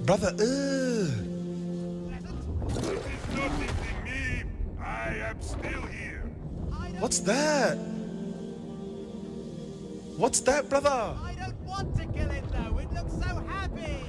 Brother, Nothing me. I am still here. what's that? What's that, brother? I don't want to kill it though, it looks so happy!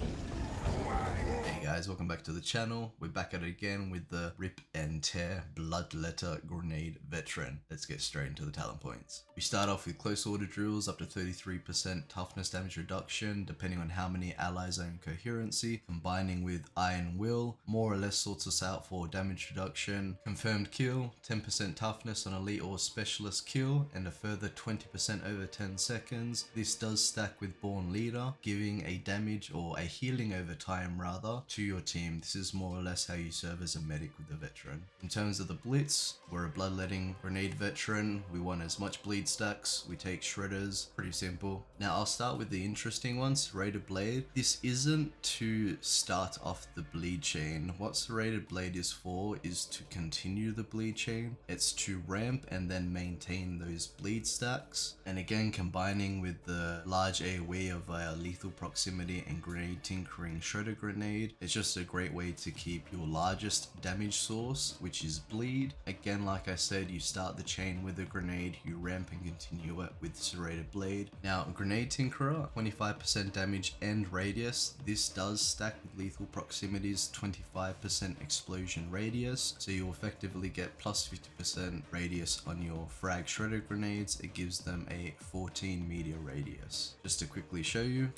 Hey guys, welcome back to the channel. We're back at it again with the Rip and Tear Bloodletter Grenade Veteran. Let's get straight into the talent points. We start off with close order drills, up to 33% toughness damage reduction depending on how many allies are in coherency, combining with Iron Will, more or less sorts us out for damage reduction. Confirmed kill, 10% toughness on elite or specialist kill, and a further 20% over 10 seconds. This does stack with Born Leader, giving a damage or a healing over time rather to your team. This is more or less how you serve as a medic with the veteran. In terms of the blitz, we're a bloodletting grenade veteran. We want as much bleed stacks. We take shredders. Pretty simple. Now I'll start with the interesting one, Serrated Blade. This isn't to start off the bleed chain. What Serrated Blade is for is to continue the bleed chain. It's to ramp and then maintain those bleed stacks. And again, combining with the large AoE of lethal proximity and grenade tinkering shredder grenade, it's just a great way to keep your largest damage source, which is bleed. Again, like I said, you start the chain with a grenade, you ramp and continue it with Serrated Blade. Now, Grenade Tinkerer, 25% damage and radius. This does stack with lethal proximities, 25% explosion radius, so you effectively get plus 50% radius on your frag shredder grenades. It gives them a 14 meter radius. Just to quickly show you,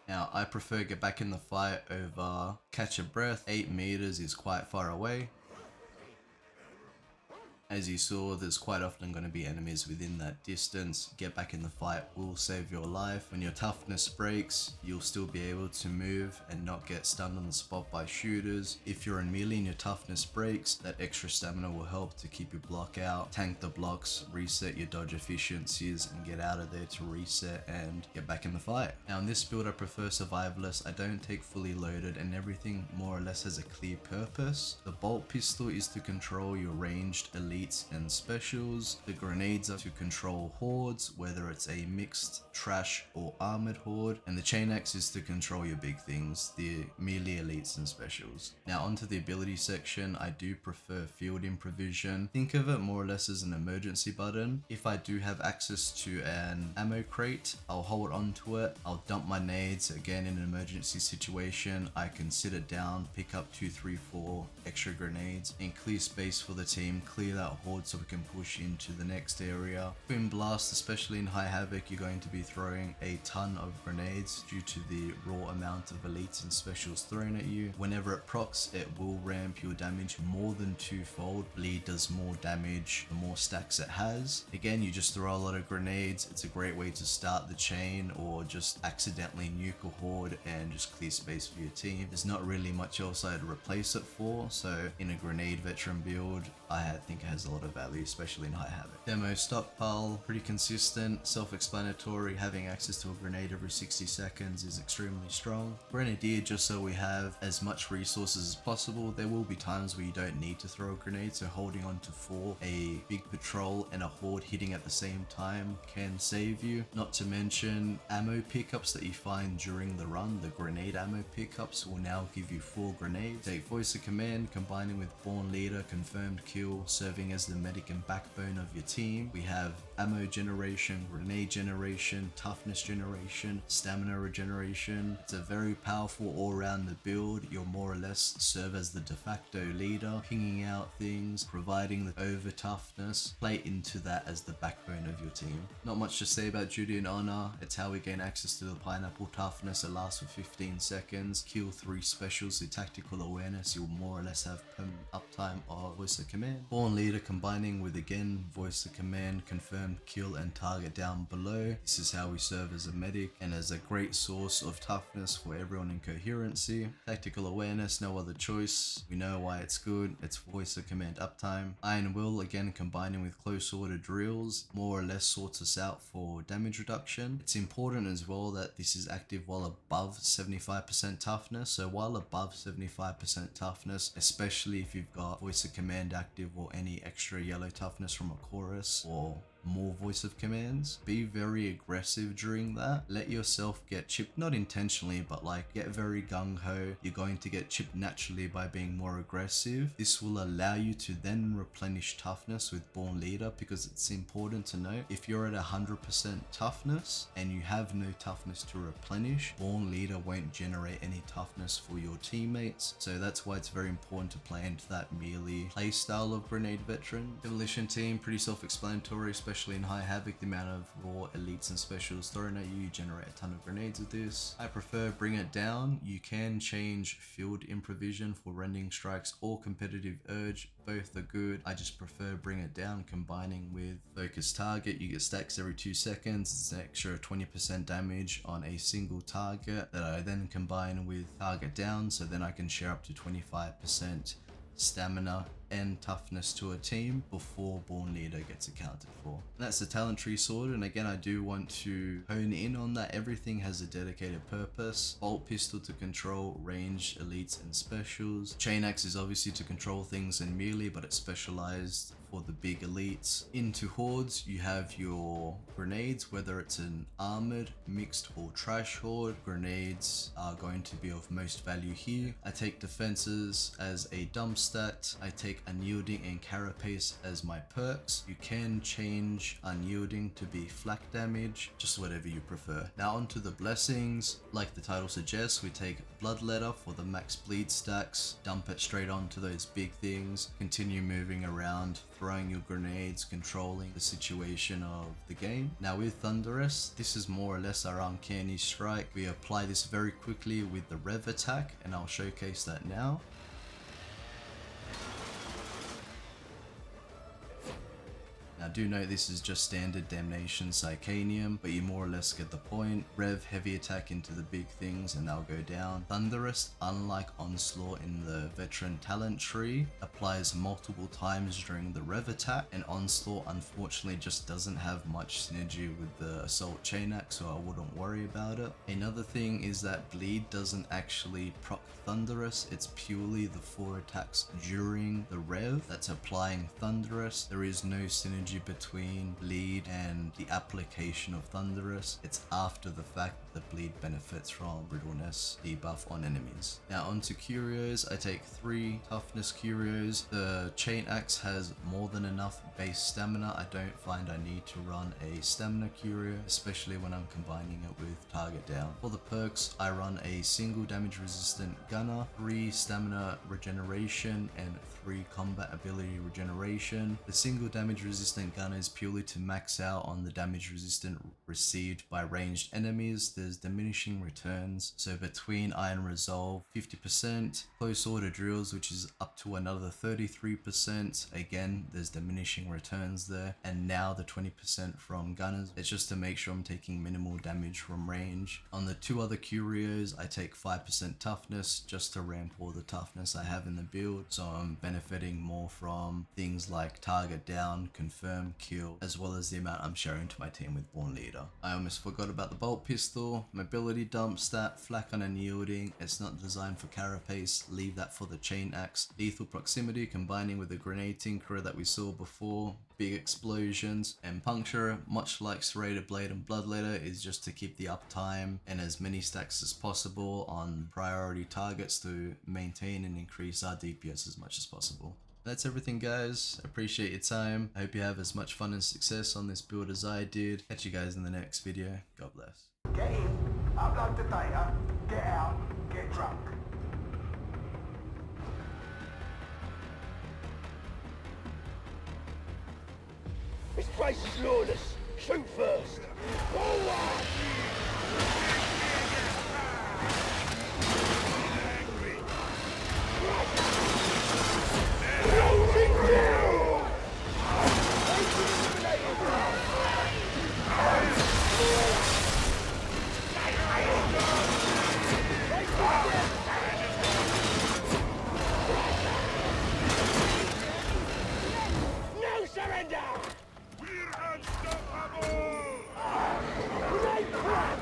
now, I prefer get back in the fight over catch a breath. 8 meters is quite far away. As you saw, there's quite often going to be enemies within that distance. Get back in the fight will save your life. When your toughness breaks, you'll still be able to move and not get stunned on the spot by shooters. If you're in melee and your toughness breaks, that extra stamina will help to keep your block out, tank the blocks, reset your dodge efficiencies, and get out of there to reset and get back in the fight. Now in this build I prefer survivalist. I don't take fully loaded, and everything more or less has a clear purpose. The bolt pistol is to control your ranged elite and specials. The grenades are to control hordes, whether it's a mixed trash or armored horde, and the Chainaxe is to control your big things, the melee elites and specials. Now onto the ability section, I do prefer Field Improvision. Think of it more or less as an emergency button. If I do have access to an ammo crate, I'll hold onto it, I'll dump my nades. Again, in an emergency situation, I can sit it down, pick up 2, 3, 4 extra grenades, and clear space for the team, clear that horde so we can push into the next area. Twin Blast, especially in high Havoc, you're going to be throwing a ton of grenades due to the raw amount of elites and specials thrown at you. Whenever it procs, it will ramp your damage more than twofold. Bleed does more damage the more stacks it has. Again, you just throw a lot of grenades. It's a great way to start the chain or just accidentally nuke a horde and just clear space for your team. There's not really much else I'd replace it for, so in a grenade veteran build, I think it has a lot of value, especially in high Havoc. Demo stockpile, pretty consistent, self-explanatory. Having access to a grenade every 60 seconds is extremely strong. Grenadier, just so we have as much resources as possible. There will be times where you don't need to throw a grenade, so holding on to 4, a big patrol and a horde hitting at the same time can save you. Not to mention ammo pickups that you find during the run. The grenade ammo pickups will now give you 4 grenades. Take voice of command, combining with Born Leader, confirmed kill, serving as the medic and backbone of your team. We have ammo generation, grenade generation, toughness generation, stamina regeneration. It's a very powerful all-rounder build. You'll more or less serve as the de facto leader, pinging out things, providing the over toughness. Play into that as the backbone of your team. Not much to say about Duty and Honor. It's how we gain access to the pineapple toughness. It lasts for 15 seconds. Kill 3 specials with tactical awareness. You'll more or less have permanent uptime of voice of command. Born Leader combining with again voice of command, confirmed kill and target down below. This is how we serve as a medic and as a great source of toughness for everyone in coherency. Tactical awareness, no other choice. We know why it's good. It's voice of command uptime. Iron Will again combining with close order drills, more or less sorts us out for damage reduction. It's important as well that this is active while above 75% toughness. So while above 75% toughness, especially if you've got voice of command active or any extra yellow toughness from a chorus or more voice of commands. Be very aggressive during that. Let yourself get chipped, not intentionally, but like get very gung-ho. You're going to get chipped naturally by being more aggressive. This will allow you to then replenish toughness with Born Leader, because it's important to note, if you're at 100% toughness and you have no toughness to replenish, Born Leader won't generate any toughness for your teammates. So that's why it's very important to play into that melee playstyle of Grenade Veteran. Demolition Team, pretty self-explanatory, especially in high Havoc. The amount of raw elites and specials thrown at you, you generate a ton of grenades with this. I prefer Bring It Down. You can change Field Improvision for Rending Strikes or Competitive Urge. Both are good. I just prefer Bring It Down combining with Focus Target. You get stacks every 2 seconds. It's an extra 20% damage on a single target that I then combine with Target Down, so then I can share up to 25% stamina and toughness to a team before Born Leader gets accounted for. And that's the talent tree sorted, and again I do want to hone in on that everything has a dedicated purpose. Bolt Pistol to control ranged elites and specials. Chainaxe is obviously to control things in melee, but it's specialized for the big elites. Into hordes, you have your grenades, whether it's an armored, mixed or trash horde. Grenades are going to be of most value here. I take defenses as a dump stat. I take unyielding and carapace as my perks. You can change unyielding to be flak damage, just whatever you prefer. Now onto the blessings. Like the title suggests, we take Bloodletter for the max bleed stacks, dump it straight onto those big things, continue moving around, throwing your grenades, controlling the situation of the game. Now with Thunderous, this is more or less our uncanny strike. We apply this very quickly with the Rev attack, and I'll showcase that now. Now do note this is just standard Damnation Psychanium, but you more or less get the point. Rev heavy attack into the big things and they'll go down. Thunderous, unlike Onslaught in the veteran talent tree, applies multiple times during the Rev attack, and Onslaught unfortunately just doesn't have much synergy with the Assault Chainaxe, so I wouldn't worry about it. Another thing is that Bleed doesn't actually proc Thunderous, it's purely the 4 attacks during the Rev that's applying Thunderous. There is no synergy between Bleed and the application of Thunderous. It's after the fact that Bleed benefits from brittleness debuff on enemies. Now onto Curios, I take 3 toughness Curios. The Chainaxe has more than enough base stamina. I don't find I need to run a stamina Curio, especially when I'm combining it with Target Down. For the perks, I run a single damage resistant gunner, 3 stamina regeneration and 3 combat ability regeneration. The single damage resistant gunner is purely to max out on the damage resistant received by ranged enemies. There's diminishing returns, so between Iron Resolve 50%, close order drills which is up to another 33%, again there's diminishing returns there, and now the 20% from gunners. It's just to make sure I'm taking minimal damage from range. On the 2 other Curios, I take 5% toughness just to ramp all the toughness I have in the build, so I'm benefiting more from things like Target Down, Confirm, Kill, as well as the amount I'm sharing to my team with Born Leader. I almost forgot about the Bolt Pistol. Mobility dump stat, flak on unyielding. It's not designed for carapace, leave that for the Chainaxe. Lethal proximity combining with the grenade tinkerer that we saw before. Big explosions, and puncture, much like Serrated Blade and Bloodletter, is just to keep the uptime and as many stacks as possible on priority targets to maintain and increase our DPS as much as possible. That's everything guys, appreciate your time. I hope you have as much fun and success on this build as I did. Catch you guys in the next video, God bless. Get in, upload the data, get out, get drunk. This place is lawless. Shoot first. Forward! No surrender! We're unstoppable! Grenade crack!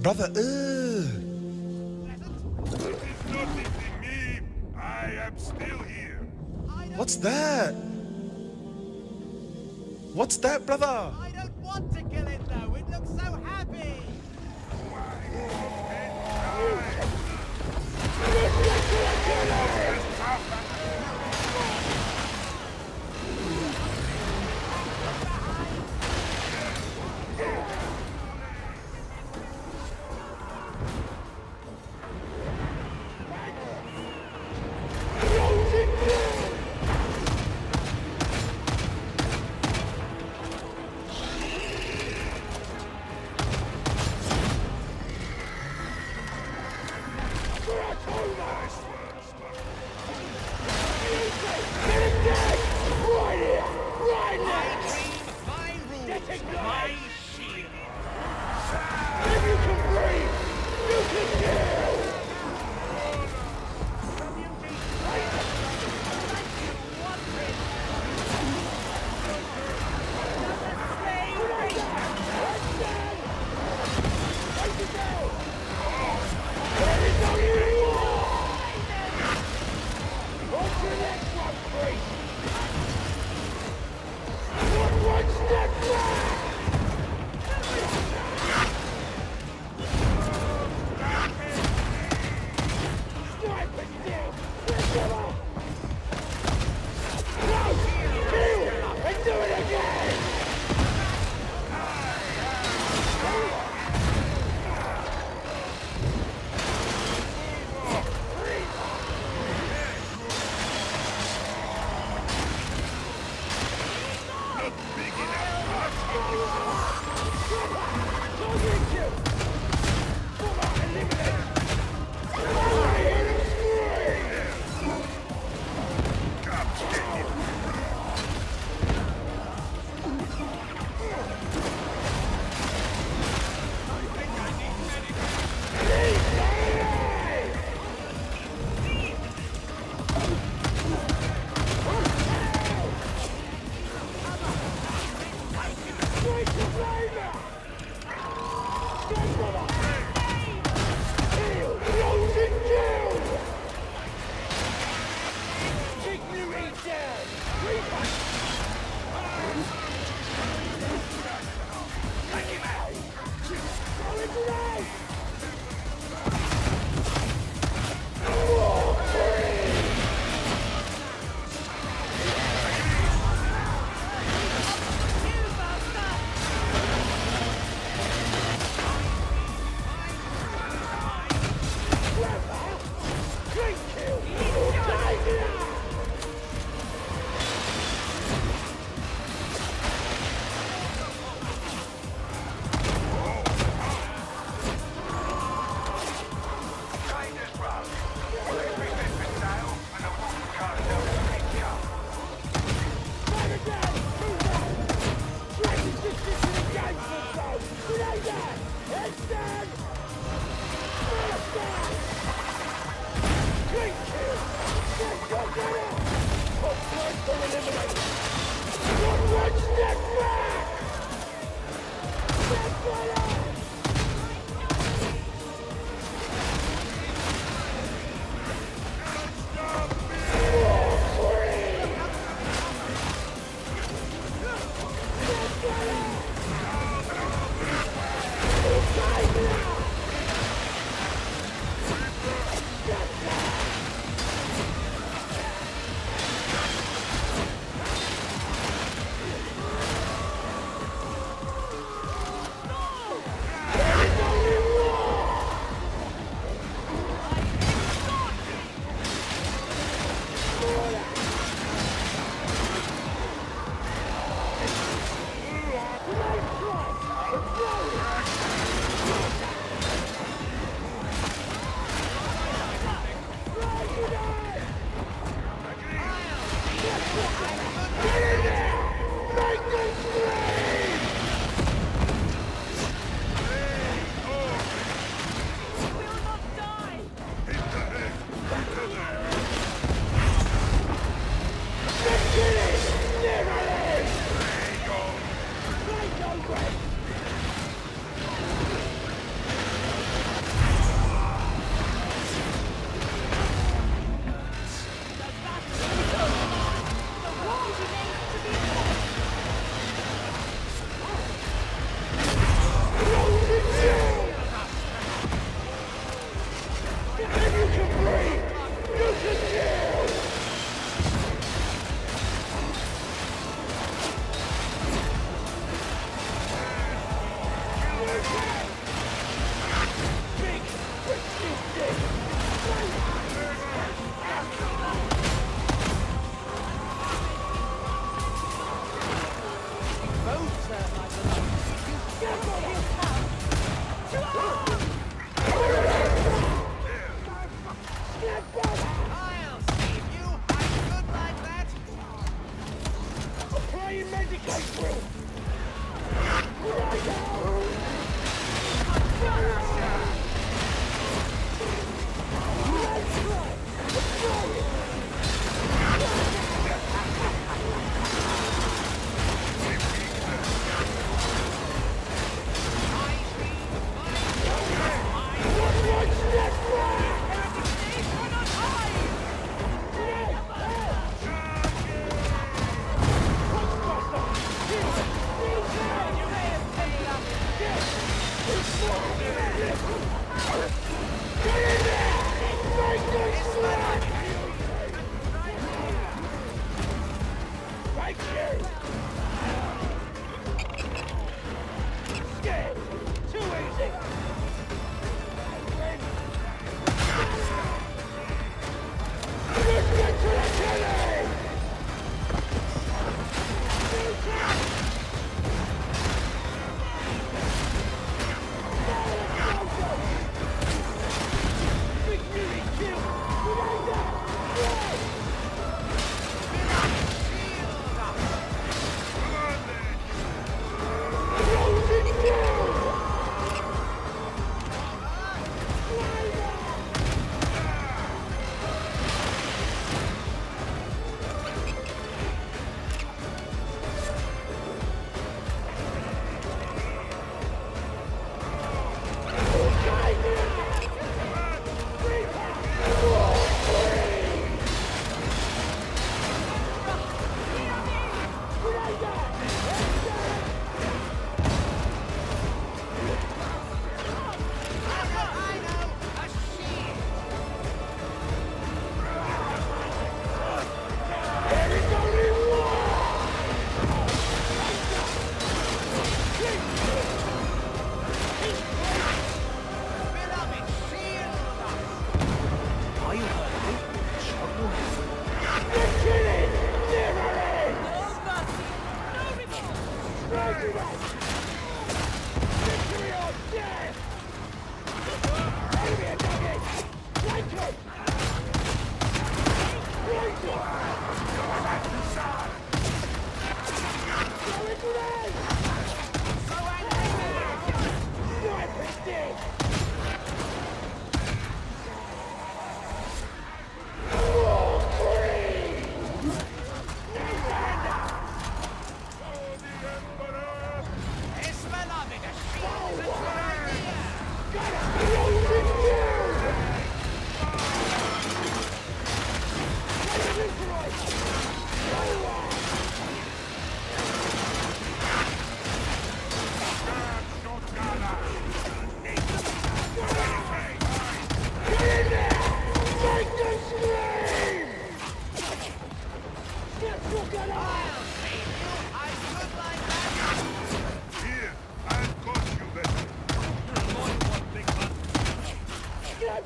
Brother, It is nothing to me. I am still here. what's that? What's that, brother? I don't want to kill it though. It looks so happy.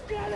Get